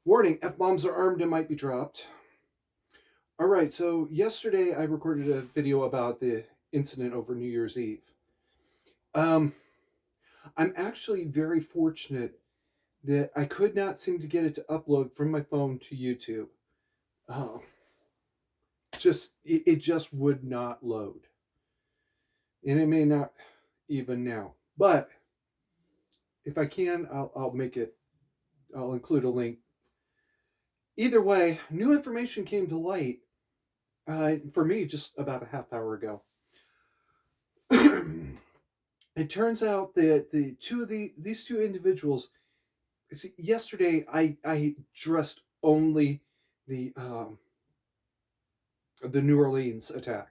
Warning, F-bombs are armed and might be dropped. All right, so yesterday I recorded a video about the incident over New Year's Eve. Um, I'm actually very fortunate that I could not seem to get it to upload from my phone to YouTube. Uh, it just would not load, and it may not even now. But if I can, I'll make it. I'll include a link. Either way, new information came to light for me just about a half hour ago. It turns out that these two individuals. See, yesterday I addressed only the um, the New Orleans attack.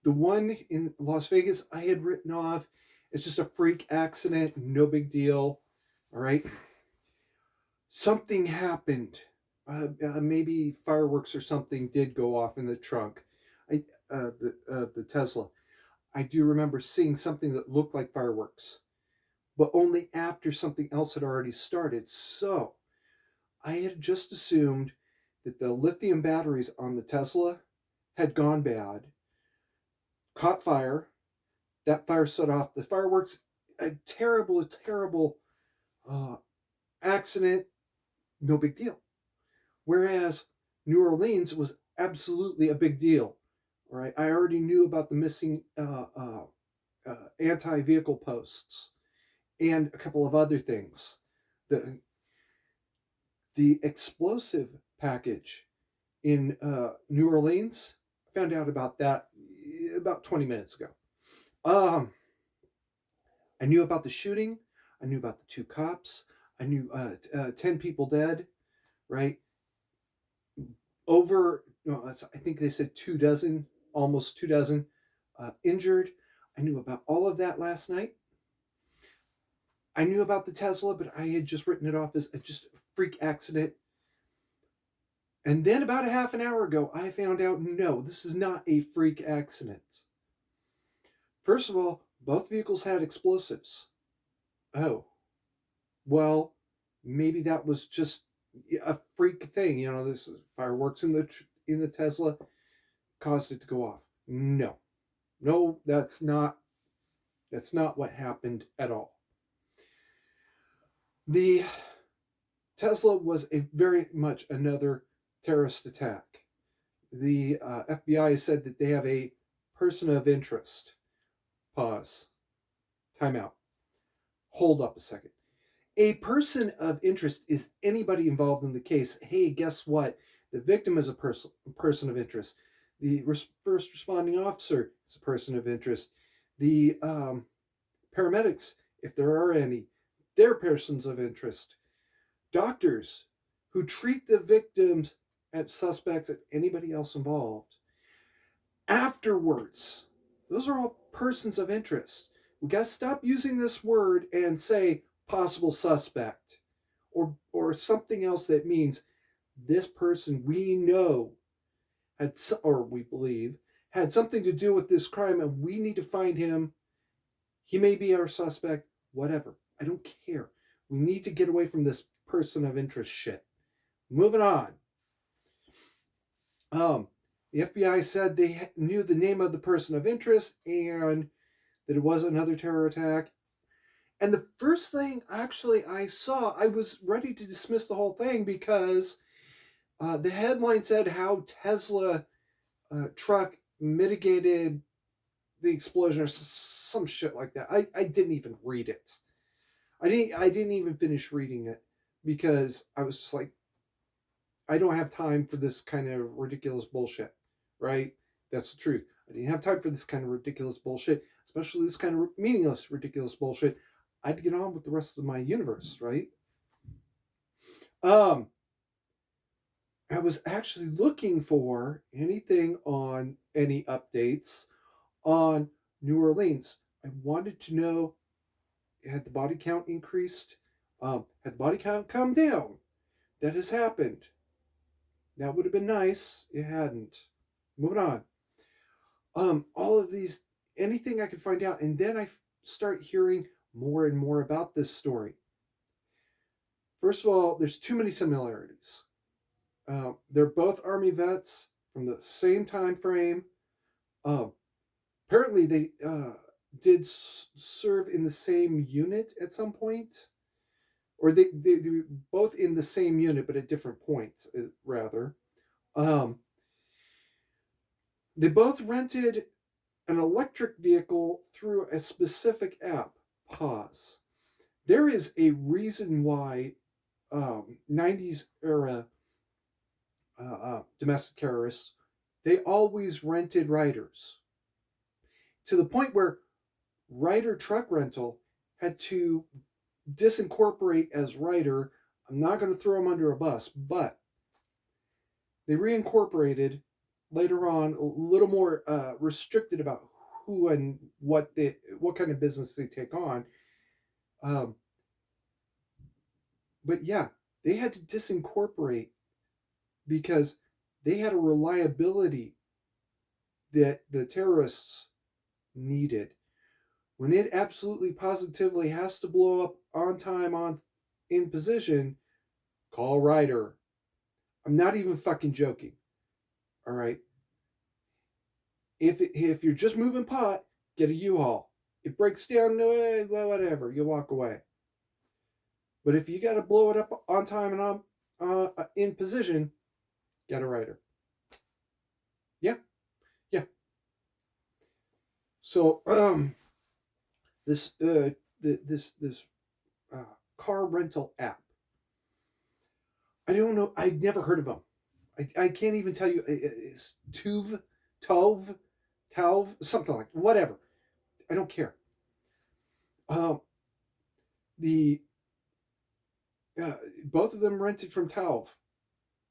The one in Las Vegas I had written off. It's just a freak accident, no big deal. All right, something happened. Maybe fireworks or something did go off in the trunk. The Tesla. I do remember seeing something that looked like fireworks, but only after something else had already started. So I had just assumed that the lithium batteries on the Tesla had gone bad, caught fire. That fire set off the fireworks. A terrible uh, accident. No big deal. Whereas New Orleans was absolutely a big deal. All right, I already knew about the missing anti-vehicle posts and a couple of other things. The the explosive package in New Orleans. I found out about that about 20 minutes ago. Um, I knew about the shooting. I knew about the two cops. I knew 10 people dead, right? Over, no, I think they said 2 dozen, almost 2 dozen injured. I knew about all of that last night. I knew about the Tesla, but I had just written it off as just a freak accident. And then about a half an hour ago, I found out no, this is not a freak accident. First of all, both vehicles had explosives. Oh, well, maybe that was just a freak thing. You know, this is fireworks in the Tesla caused it to go off. No, no, that's not what happened at all. The Tesla was a very much another terrorist attack. The FBI said that they have a person of interest. Pause. Time out. Hold up a second. A person of interest is anybody involved in the case. Hey, guess what? The victim is a person of interest. The first responding officer is a person of interest. The paramedics, if there are any, they're persons of interest. Doctors who treat the victims and suspects and anybody else involved. Afterwards, those are all persons of interest. We got to stop using this word and say possible suspect or something else that means this person we know had or we believe had something to do with this crime and we need to find him. He may be our suspect, whatever. I don't care. We need to get away from this person of interest shit. Moving on. Um, the FBI said they knew the name of the person of interest and that it was another terror attack. And the first thing actually I saw, I was ready to dismiss the whole thing because the headline said how Tesla truck mitigated the explosion or some shit like that. I didn't even read it. I didn't even finish reading it because I was just like, I don't have time for this kind of ridiculous bullshit, right? That's the truth. I didn't have time for this kind of ridiculous bullshit, especially this kind of meaningless, ridiculous bullshit. I had to get on with the rest of my universe, right? Um, I was actually looking for anything on any updates on New Orleans. I wanted to know had the body count increased? Had the body count come down? That has happened. That would have been nice. It hadn't. Moving on. All of these, anything I could find out, and then I start hearing more and more about this story. First of all, there's too many similarities. They're both Army vets from the same time frame. Um, Apparently, they did serve in the same unit at some point, or they were both in the same unit but at different points, rather. Um, they both rented an electric vehicle through a specific app. Pause. There is a reason why 90s era domestic terrorists, they always rented riders to the point where Ryder Truck Rental had to disincorporate as Ryder. I'm not going to throw them under a bus, but they reincorporated later on, a little more restricted about who and what kind of business they take on. Um, but yeah, they had to disincorporate because they had a reliability that the terrorists needed. When it absolutely positively has to blow up on time, on in position, call Ryder. I'm not even fucking joking. All right. If you're just moving pot, get a U-Haul. It breaks down, well, whatever. You walk away. But if you got to blow it up on time and on in position, get a Ryder. Yeah, yeah. So this this uh, car rental app. I don't know. I'd never heard of them. I can't even tell you. It's Tove, something like whatever. I don't care. Um, the both of them rented from Tove.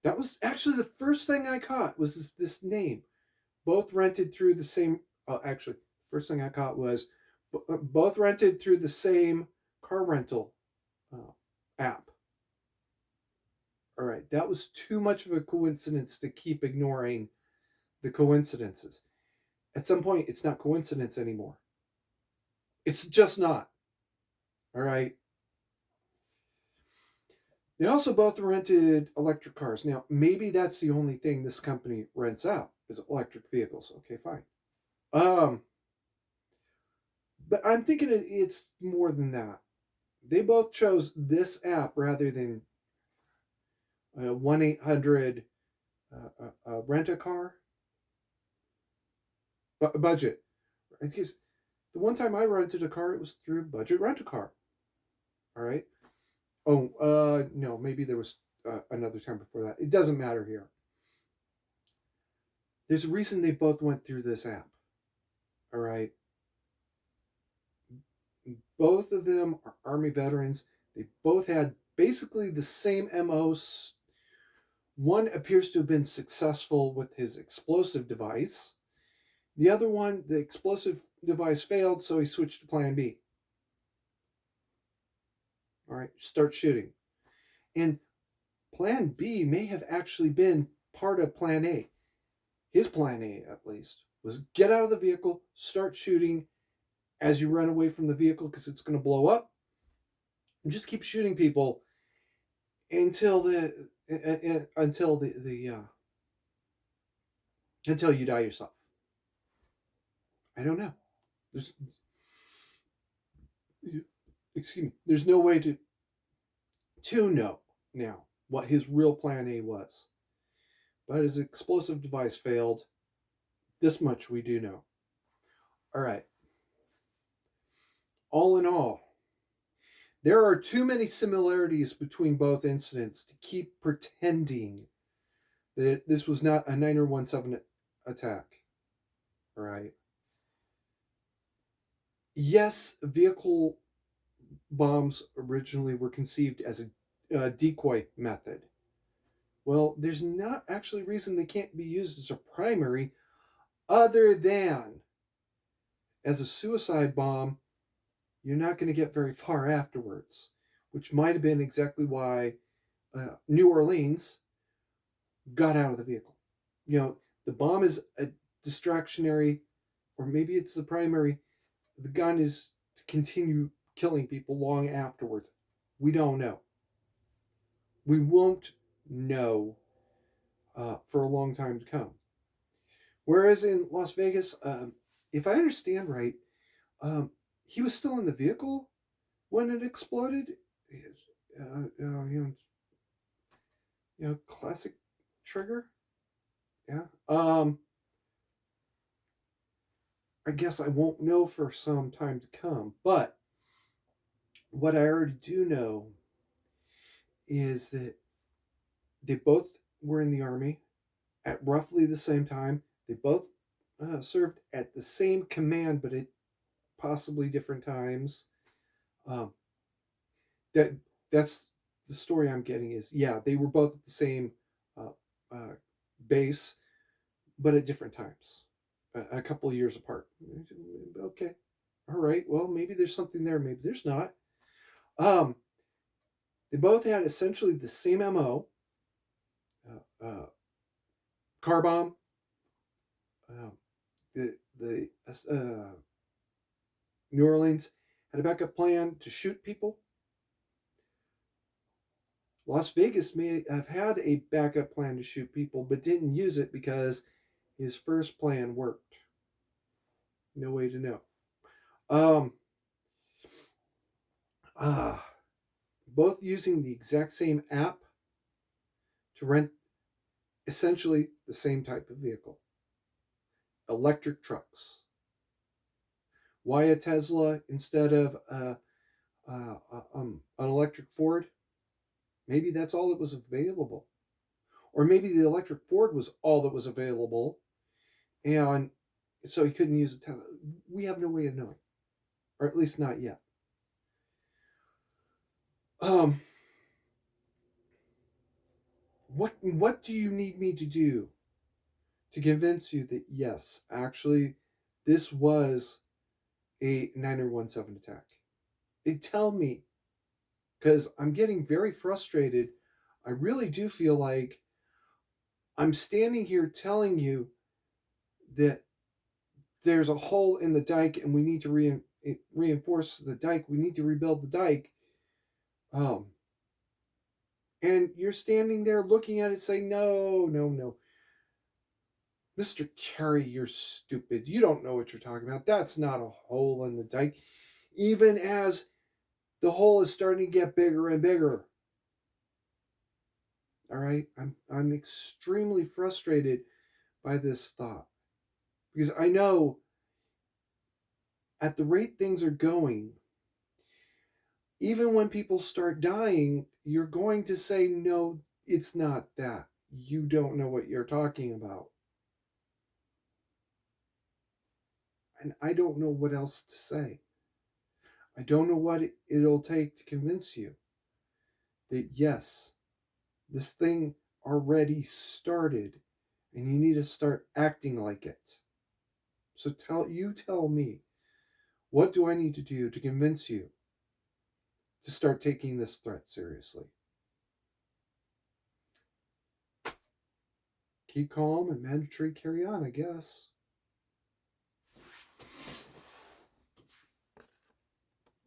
That was actually the first thing I caught was this name. Both rented through the same. Actually, first thing I caught was both rented through the same car rental uh, app. All right, that was too much of a coincidence to keep ignoring the coincidences. At some point, it's not coincidence anymore. It's just not. All right. They also both rented electric cars. Now, maybe that's the only thing this company rents out is electric vehicles. Okay, fine. Um, but I'm thinking it's more than that. They both chose this app rather than 1-800 rent a car budget. Because the one time I rented a car, it was through Budget Rent a Car. All right. Oh, no, maybe there was another time before that. It doesn't matter here. There's a reason they both went through this app. All right. Both of them are Army veterans. They both had basically the same MOs. One appears to have been successful with his explosive device. The other one, the explosive device failed, so he switched to plan B. All right, start shooting. And plan B may have actually been part of plan A. His plan A, at least, was get out of the vehicle, start shooting as you run away from the vehicle because it's going to blow up, and just keep shooting people until until you die yourself. I don't know. There's excuse me. There's no way to know now what his real plan A was. But his explosive device failed. This much we do know. All right. All in all, there are too many similarities between both incidents to keep pretending that this was not a 917 attack. All right. Yes, vehicle bombs originally were conceived as a decoy method. Well, there's not actually a reason they can't be used as a primary other than as a suicide bomb. You're not going to get very far afterwards, which might have been exactly why New Orleans got out of the vehicle. You know, the bomb is a distractionary, or maybe it's the primary. The gun is to continue killing people long afterwards. We don't know. We won't know for a long time to come. Whereas in Las Vegas, if I understand right, um, he was still in the vehicle when it exploded. Classic trigger. Yeah. I guess I won't know for some time to come, but what I already do know is that they both were in the army at roughly the same time. They both served at the same command, but at possibly different times. Um, that that's the story I'm getting is yeah, they were both at the same uh, uh, base, but at different times, a couple of years apart. Okay, all right. Well, maybe there's something there. Maybe there's not. Um, they both had essentially the same MO. Car bomb. Uh, the New Orleans had a backup plan to shoot people. Las Vegas may have had a backup plan to shoot people, but didn't use it because his first plan worked. No way to know. Um, uh, both using the exact same app to rent essentially the same type of vehicle, electric trucks. Why a Tesla instead of an electric Ford? Maybe that's all that was available. Or maybe the electric Ford was all that was available, and so he couldn't use a Tesla. We have no way of knowing, or at least not yet. Um, what do you need me to do to convince you that yes, actually, this was a 9017 attack? Tell me, because I'm getting very frustrated. I really do feel like I'm standing here telling you that there's a hole in the dike and we need to reinforce the dike. We need to rebuild the dike. Um, and you're standing there looking at it saying, no, no, no. Mr. Carey, you're stupid. You don't know what you're talking about. That's not a hole in the dike. Even as the hole is starting to get bigger and bigger. All right? I'm extremely frustrated by this thought. Because I know at the rate things are going, even when people start dying, you're going to say, no, it's not that. You don't know what you're talking about. And I don't know what else to say. I don't know what it'll take to convince you that yes, this thing already started and you need to start acting like it. So tell me, what do I need to do to convince you to start taking this threat seriously? Keep calm and mandatory carry on, I guess.